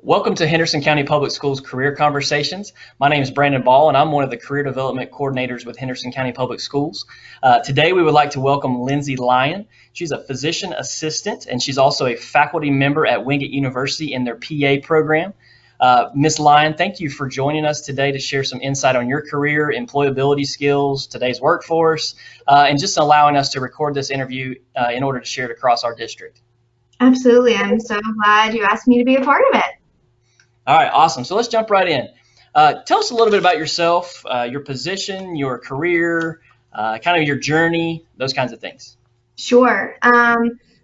Welcome to Henderson County Public Schools Career Conversations. My name is Brandon Ball, and I'm one of the career development coordinators with Henderson County Public Schools. Today, we would like to welcome Lindsay Lyon. She's a physician assistant, and she's also a faculty member at Wingate University in their PA program. Ms. Lyon, thank you for joining us today to share some insight on your career, employability skills, today's workforce, and just allowing us to record this interview in order to share it across our district. Absolutely. I'm so glad you asked me to be a part of it. All right, awesome. So let's jump right in. Tell us a little bit about yourself, your position, your career, kind of your journey, those kinds of things. Sure.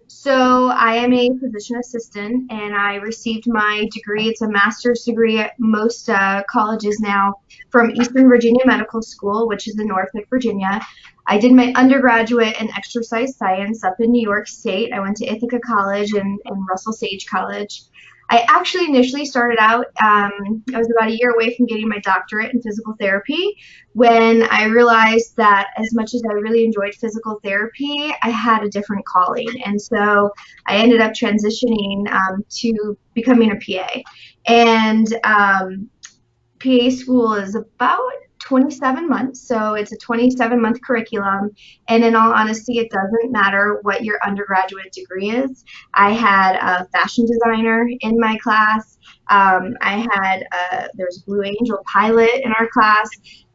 So I am a physician assistant, and I received my degree. It's a master's degree at most colleges now from Eastern Virginia Medical School, which is in Norfolk, Virginia. I did my undergraduate in exercise science up in New York State. I went to Ithaca College and Russell Sage College. I actually initially started out, I was about a year away from getting my doctorate in physical therapy when I realized that as much as I really enjoyed physical therapy, I had a different calling. And so I ended up transitioning to becoming a PA. And PA school is about 27 months, so it's a 27-month curriculum, and in all honesty, it doesn't matter what your undergraduate degree is. I had a fashion designer in my class. There's a Blue Angel pilot in our class.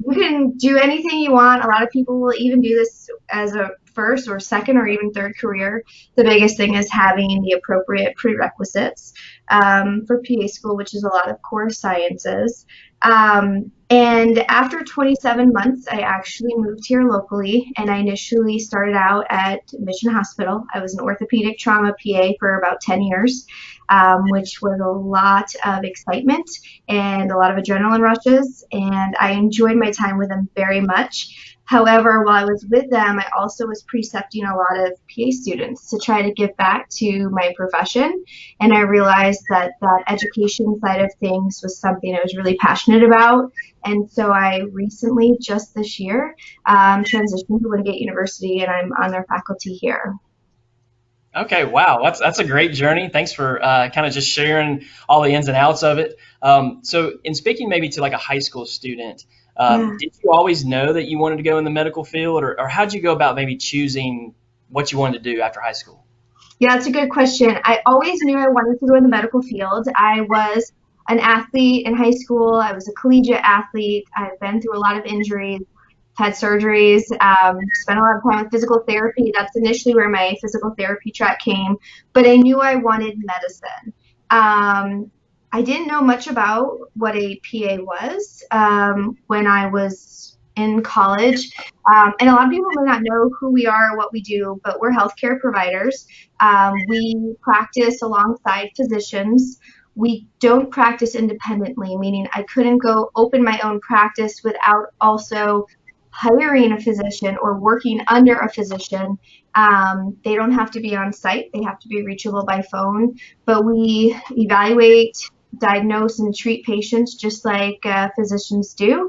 You can do anything you want. A lot of people will even do this as a first or second or even third career. The biggest thing is having the appropriate prerequisites for PA school, which is a lot of core sciences. And after 27 months, I actually moved here locally, and I initially started out at Mission Hospital. I was an orthopedic trauma PA for about 10 years, which was a lot of excitement and a lot of adrenaline rushes, and I enjoyed my time with them very much. However, while I was with them, I also was precepting a lot of PA students to try to give back to my profession. And I realized that that education side of things was something I was really passionate about. And so I recently, just this year, transitioned to Wingate University, and I'm on their faculty here. Okay, wow, that's a great journey. Thanks for kind of just sharing all the ins and outs of it. So in speaking maybe to like a high school student, did you always know that you wanted to go in the medical field, or how'd you go about maybe choosing what you wanted to do after high school? Yeah, that's a good question. I always knew I wanted to go in the medical field. I was an athlete in high school. I was a collegiate athlete. I've been through a lot of injuries, had surgeries, spent a lot of time with physical therapy. That's initially where my physical therapy track came, but I knew I wanted medicine. I didn't know much about what a PA was when I was in college, and a lot of people may not know who we are or what we do, but we're healthcare providers. We practice alongside physicians. We don't practice independently, meaning I couldn't go open my own practice without also hiring a physician or working under a physician. They don't have to be on site. They have to be reachable by phone, but we evaluate, diagnose, and treat patients just like physicians do.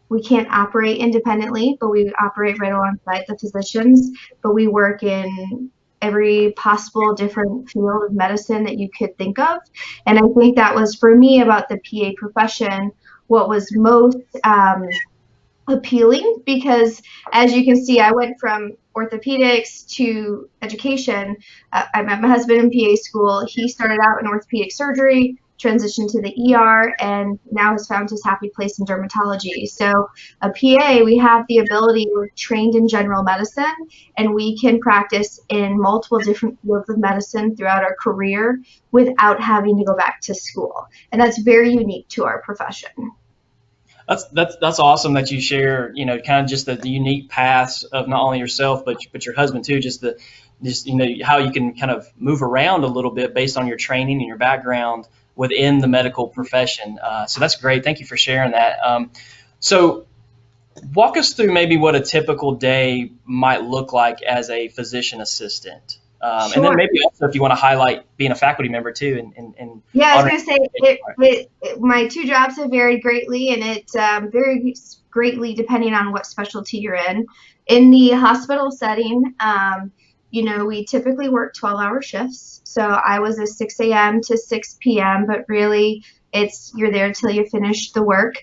We can't operate independently, but we operate right alongside the physicians, but we work in every possible different field of medicine that you could think of. And I think that was, for me, about the PA profession, what was most appealing, because as you can see, I went from orthopedics to education. I met my husband in PA school. He started out in orthopedic surgery, transitioned to the ER, and now has found his happy place in dermatology. So a PA, we have the ability, we're trained in general medicine, and we can practice in multiple different fields of medicine throughout our career without having to go back to school. And that's very unique to our profession. That's awesome that you share, kind of just the unique paths of not only yourself but your husband too. Just how you can kind of move around a little bit based on your training and your background within the medical profession. So that's great. Thank you for sharing that. So walk us through maybe what a typical day might look like as a physician assistant. Sure. And then maybe also if you want to highlight being a faculty member too. Yeah, I was going to say, my two jobs have varied greatly, and it varies greatly depending on what specialty you're in. In the hospital setting, we typically work 12-hour shifts. So I was a 6 a.m. to 6 p.m., but really you're there till you finish the work.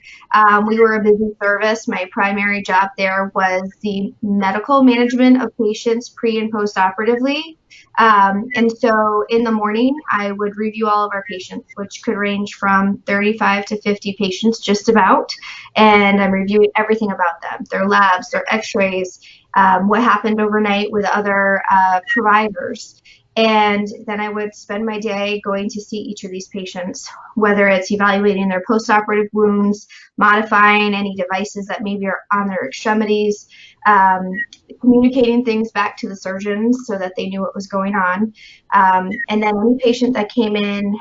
We were a busy service. My primary job there was the medical management of patients pre and post operatively. And so in the morning, I would review all of our patients, which could range from 35 to 50 patients just about. And I'm reviewing everything about them, their labs, their x-rays, what happened overnight with other providers. And then I would spend my day going to see each of these patients, whether it's evaluating their postoperative wounds, modifying any devices that maybe are on their extremities, communicating things back to the surgeons so that they knew what was going on. And then any patient that came in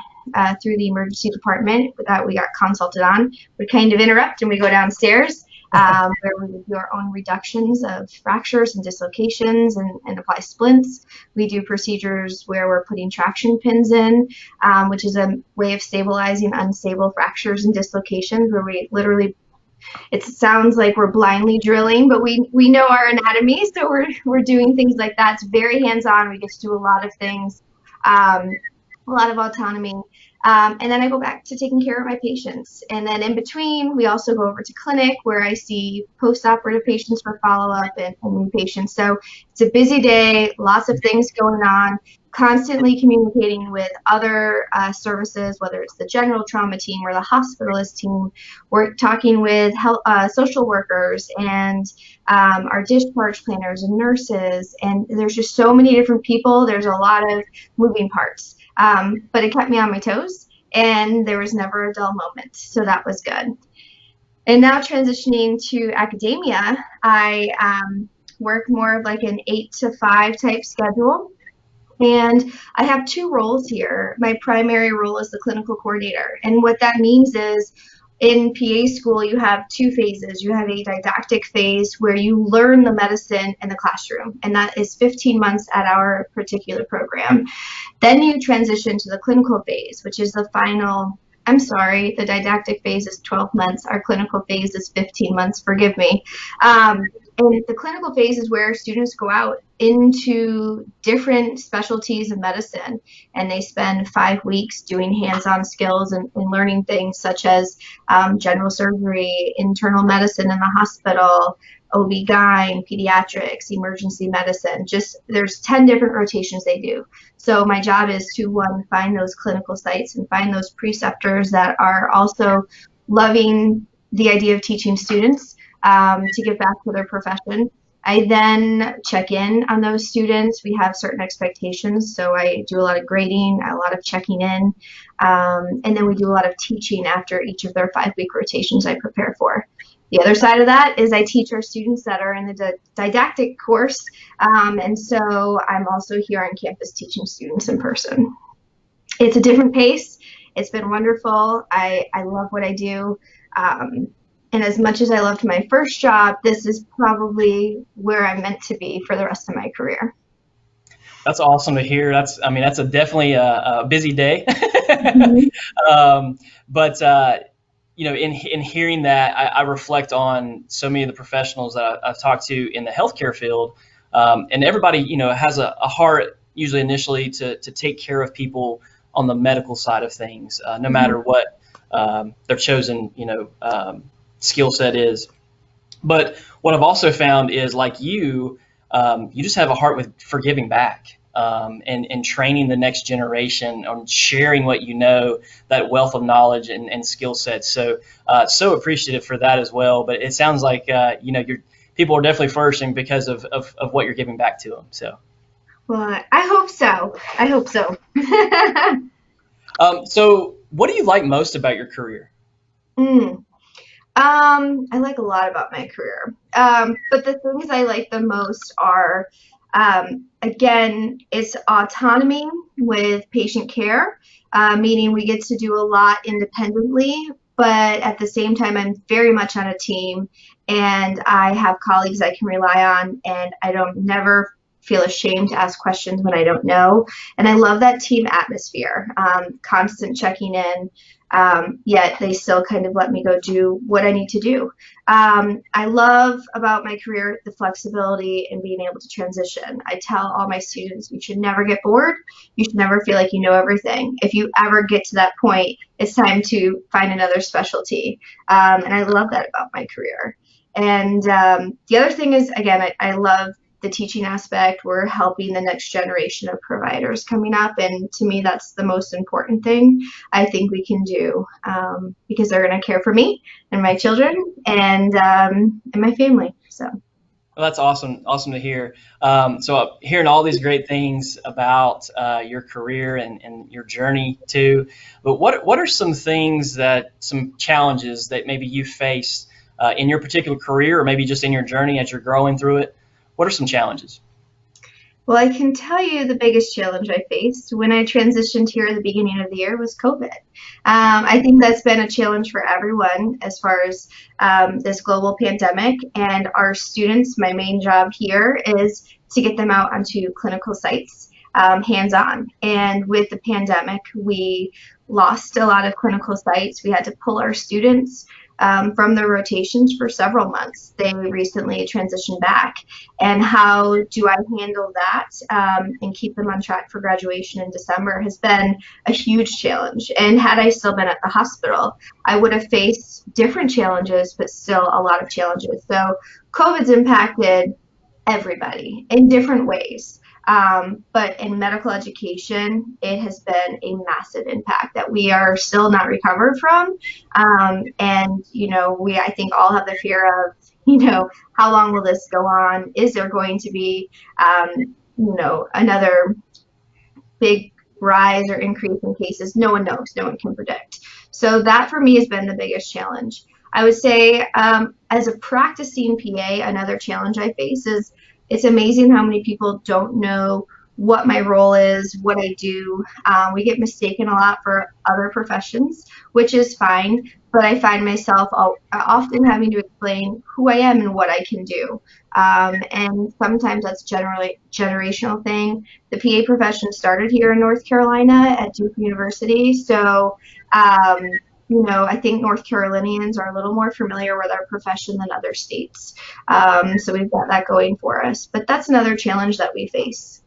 through the emergency department that we got consulted on would kind of interrupt, and we go downstairs where we would do our own reductions of fractures and dislocations and apply splints. We do procedures where we're putting traction pins in, which is a way of stabilizing unstable fractures and dislocations, where we literally, it sounds like we're blindly drilling, but we know our anatomy, so we're doing things like that. It's very hands-on. We get to do a lot of things, a lot of autonomy. And then I go back to taking care of my patients. And then in between, we also go over to clinic where I see post-operative patients for follow-up and new patients. So it's a busy day, lots of things going on, constantly communicating with other services, whether it's the general trauma team or the hospitalist team. We're talking with health, social workers and our discharge planners and nurses. And there's just so many different people. There's a lot of moving parts. But it kept me on my toes, and there was never a dull moment. So that was good. And now transitioning to academia, I work more of like an 8 to 5 type schedule. And I have 2 roles here. My primary role is the clinical coordinator. And what that means is in PA school, you have 2 phases. You have a didactic phase where you learn the medicine in the classroom, and that is 15 months at our particular program. Then you transition to the clinical phase, which is the final, I'm sorry, the didactic phase is 12 months. Our clinical phase is 15 months, forgive me. And the clinical phase is where students go out into different specialties of medicine, and they spend 5 weeks doing hands-on skills and learning things such as general surgery, internal medicine in the hospital, OB-GYN, pediatrics, emergency medicine. Just there's 10 different rotations they do. So my job is to, one, find those clinical sites and find those preceptors that are also loving the idea of teaching students, to give back to their profession. I then check in on those students. We have certain expectations, so I do a lot of grading, a lot of checking in, and then we do a lot of teaching after each of their 5-week rotations I prepare for. The other side of that is I teach our students that are in the didactic course, and so I'm also here on campus teaching students in person. It's a different pace. It's been wonderful. I love what I do. And as much as I loved my first job, this is probably where I'm meant to be for the rest of my career. That's awesome to hear. That's definitely a busy day. But in hearing that, I reflect on so many of the professionals that I've talked to in the healthcare field, and everybody, has a heart usually initially to take care of people on the medical side of things, no matter what their chosen, skill set is. But what I've also found is, like you just have a heart for giving back, and training the next generation on sharing what you know, that wealth of knowledge and skill sets. So appreciative for that as well. But it sounds like your people are definitely flourishing because of what you're giving back to them. So. Well, I hope so. So what do you like most about your career? I like a lot about my career, but the things I like the most are, again, it's autonomy with patient care, meaning we get to do a lot independently, but at the same time, I'm very much on a team, and I have colleagues I can rely on, and I don't never feel ashamed to ask questions when I don't know. And I love that team atmosphere, constant checking in, yet they still kind of let me go do what I need to do. I love about my career the flexibility and being able to transition. I tell all my students, you should never get bored. You should never feel like you know everything. If you ever get to that point, it's time to find another specialty. And I love that about my career. And the other thing is, again, I love the teaching aspect. We're helping the next generation of providers coming up, and to me that's the most important thing I think we can do, because they're going to care for me and my children and my family. So Well, that's awesome to hear. So hearing all these great things about your career and your journey too, but what are some challenges that maybe you face in your particular career, or maybe just in your journey as you're growing through it? What are some challenges? well, I can tell you the biggest challenge I faced when I transitioned here at the beginning of the year was COVID. I think that's been a challenge for everyone as far as this global pandemic, and our students, my main job here is to get them out onto clinical sites, hands-on. And with the pandemic, we lost a lot of clinical sites. We had to pull our students from their rotations for several months. They recently transitioned back. And how do I handle that and keep them on track for graduation in December has been a huge challenge. And had I still been at the hospital, I would have faced different challenges, but still a lot of challenges. So COVID's impacted everybody in different ways. But in medical education, it has been a massive impact that we are still not recovered from. And, we, I think, all have the fear of, how long will this go on? Is there going to be, another big rise or increase in cases? No one knows. No one can predict. So that for me has been the biggest challenge. I would say as a practicing PA, another challenge I face is it's amazing how many people don't know what my role is, what I do. We get mistaken a lot for other professions, which is fine, but I find myself often having to explain who I am and what I can do. And sometimes that's generally generational thing. The PA profession started here in North Carolina at Duke University, so I think North Carolinians are a little more familiar with our profession than other states. So we've got that going for us. But that's another challenge that we face.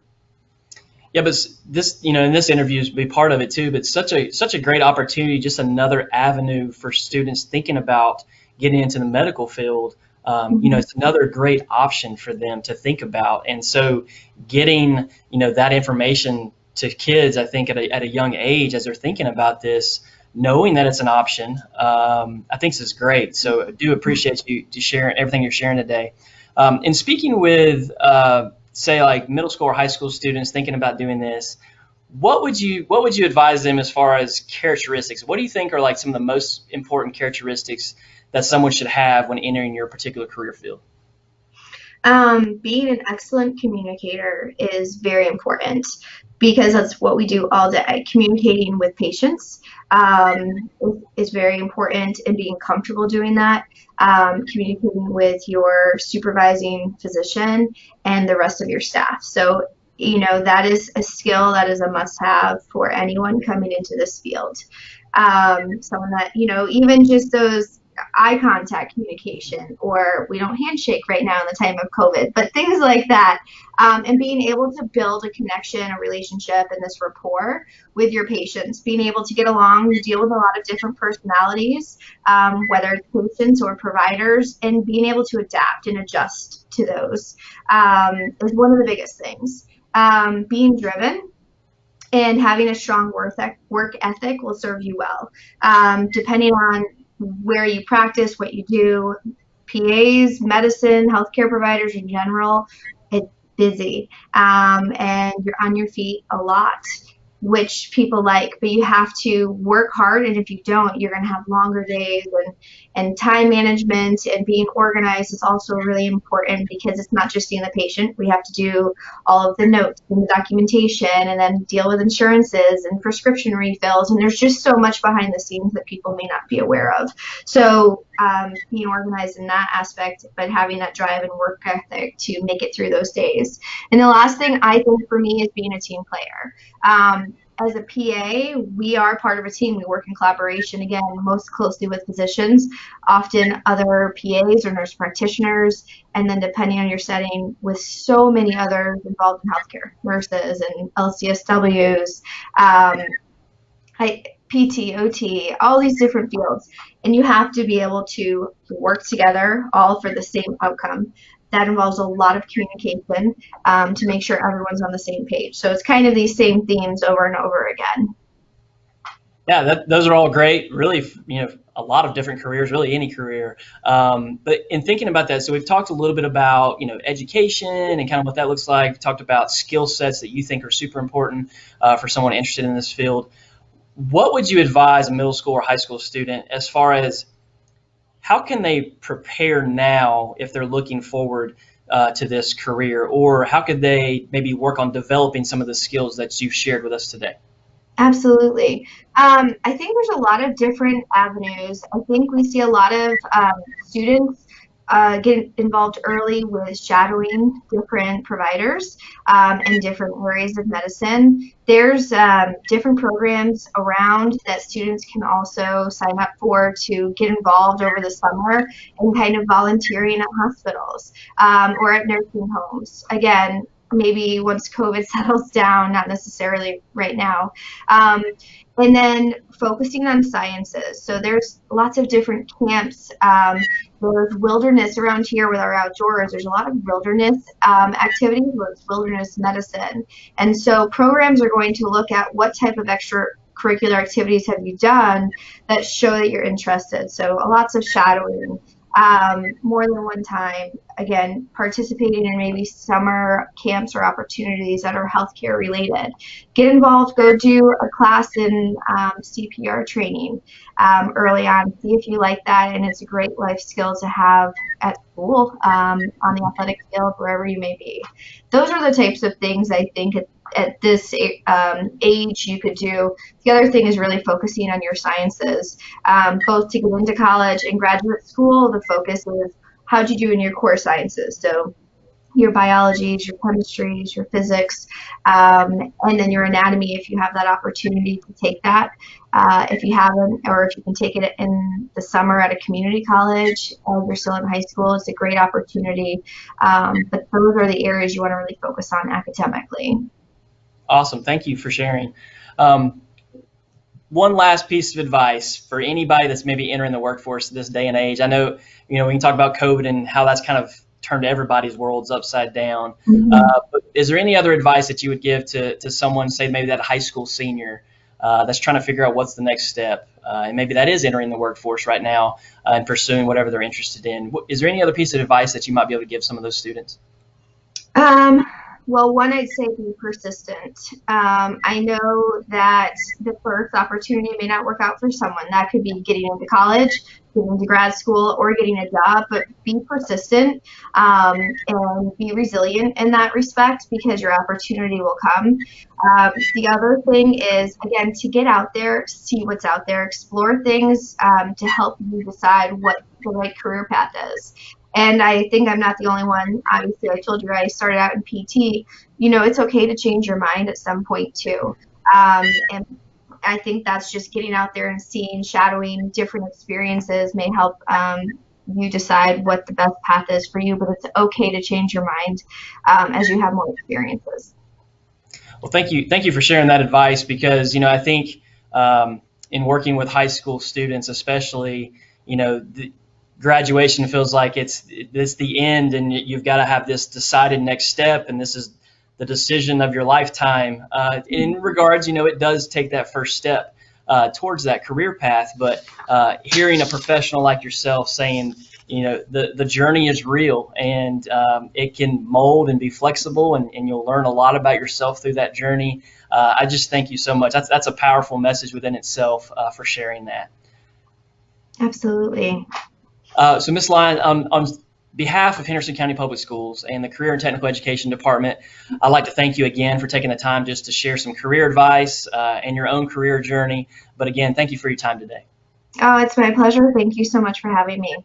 Yeah, but this, in this interview is be part of it too. But such a great opportunity, just another avenue for students thinking about getting into the medical field. It's another great option for them to think about. And so getting, that information to kids, I think at a young age as they're thinking about this, knowing that it's an option, I think this is great. So I do appreciate you sharing everything you're sharing today. And speaking with, say, like middle school or high school students thinking about doing this, what would you advise them as far as characteristics? What do you think are like some of the most important characteristics that someone should have when entering your particular career field? Being an excellent communicator is very important because that's what we do all day. Communicating with patients is very important, and being comfortable doing that. Communicating with your supervising physician and the rest of your staff. So, that is a skill that is a must-have for anyone coming into this field. Someone that, even just those eye contact communication, or we don't handshake right now in the time of COVID, but things like that, and being able to build a connection, a relationship, and this rapport with your patients, being able to get along, you deal with a lot of different personalities, whether it's patients or providers, and being able to adapt and adjust to those is one of the biggest things. Being driven and having a strong work ethic will serve you well. Depending on where you practice, what you do, PAs, medicine, healthcare providers in general, it's busy, and you're on your feet a lot. which people like, but you have to work hard. And if you don't, you're going to have longer days, and time management and being organized is also really important, because it's not just seeing the patient. We have to do all of the notes and the documentation, and then deal with insurances and prescription refills. And there's just so much behind the scenes that people may not be aware of. So being organized in that aspect, but having that drive and work ethic to make it through those days. And the last thing I think for me is being a team player. As a PA, we are part of a team. We work in collaboration, again, most closely with physicians, often other PAs or nurse practitioners, and then depending on your setting, with so many others involved in healthcare, nurses and LCSWs, PT, OT, all these different fields. And you have to be able to work together all for the same outcome. That involves a lot of communication to make sure everyone's on the same page. So it's kind of these same themes over and over again. Yeah, those are all great. Really, a lot of different careers, really any career. But in thinking about that, so we've talked a little bit about, education and kind of what that looks like. We talked about skill sets that you think are super important for someone interested in this field. What would you advise a middle school or high school student as far as how can they prepare now if they're looking forward to this career, or how could they maybe work on developing some of the skills that you've shared with us today? Absolutely. I think there's a lot of different avenues. I think we see a lot of students get involved early with shadowing different providers in different areas of medicine. There's different programs around that students can also sign up for to get involved over the summer and kind of volunteering at hospitals or at nursing homes. Again, maybe once COVID settles down, not necessarily right now. And then focusing on sciences. So there's lots of different camps. There's wilderness around here with our outdoors. There's a lot of wilderness activities where it's wilderness medicine. And so programs are going to look at what type of extracurricular activities have you done that show that you're interested. So lots of shadowing. More than one time, again, participating in maybe summer camps or opportunities that are healthcare related. Get involved, go do a class in CPR training early on. See if you like that, and it's a great life skill to have at school, on the athletic field, wherever you may be. Those are the types of things I think at this age you could do. The other thing is really focusing on your sciences, both to get into college and graduate school. The focus is how'd you do in your core sciences, so your biologies, your chemistries, your physics, and then your anatomy if you have that opportunity to take that. If you haven't, or if you can take it in the summer at a community college, if you're still in high school, it's a great opportunity. But those are the areas you want to really focus on academically. Awesome. Thank you for sharing. One last piece of advice for anybody that's maybe entering the workforce this day and age. I know, we can talk about COVID and how that's kind of turned everybody's worlds upside down. Mm-hmm. But is there any other advice that you would give to someone, say maybe that high school senior that's trying to figure out what's the next step, and maybe that is entering the workforce right now and pursuing whatever they're interested in? Is there any other piece of advice that you might be able to give some of those students? Well, one, I'd say be persistent. I know that the first opportunity may not work out for someone. That could be getting into college, getting into grad school, or getting a job, but be persistent and be resilient in that respect, because your opportunity will come. The other thing is, again, to get out there, see what's out there, explore things to help you decide what the right career path is. And I think I'm not the only one. Obviously, I told you I started out in PT. It's okay to change your mind at some point too. And I think that's just getting out there and seeing, shadowing different experiences may help you decide what the best path is for you. But it's okay to change your mind as you have more experiences. Well, thank you for sharing that advice, because I think in working with high school students, especially, graduation feels like it's the end, and you've got to have this decided next step, and this is the decision of your lifetime. In regards, it does take that first step towards that career path, but hearing a professional like yourself saying, the journey is real, and it can mold and be flexible, and you'll learn a lot about yourself through that journey. I just thank you so much. That's a powerful message within itself for sharing that. Absolutely. So Ms. Lyon, on behalf of Henderson County Public Schools and the Career and Technical Education Department, I'd like to thank you again for taking the time just to share some career advice and your own career journey. But again, thank you for your time today. Oh, it's my pleasure. Thank you so much for having me.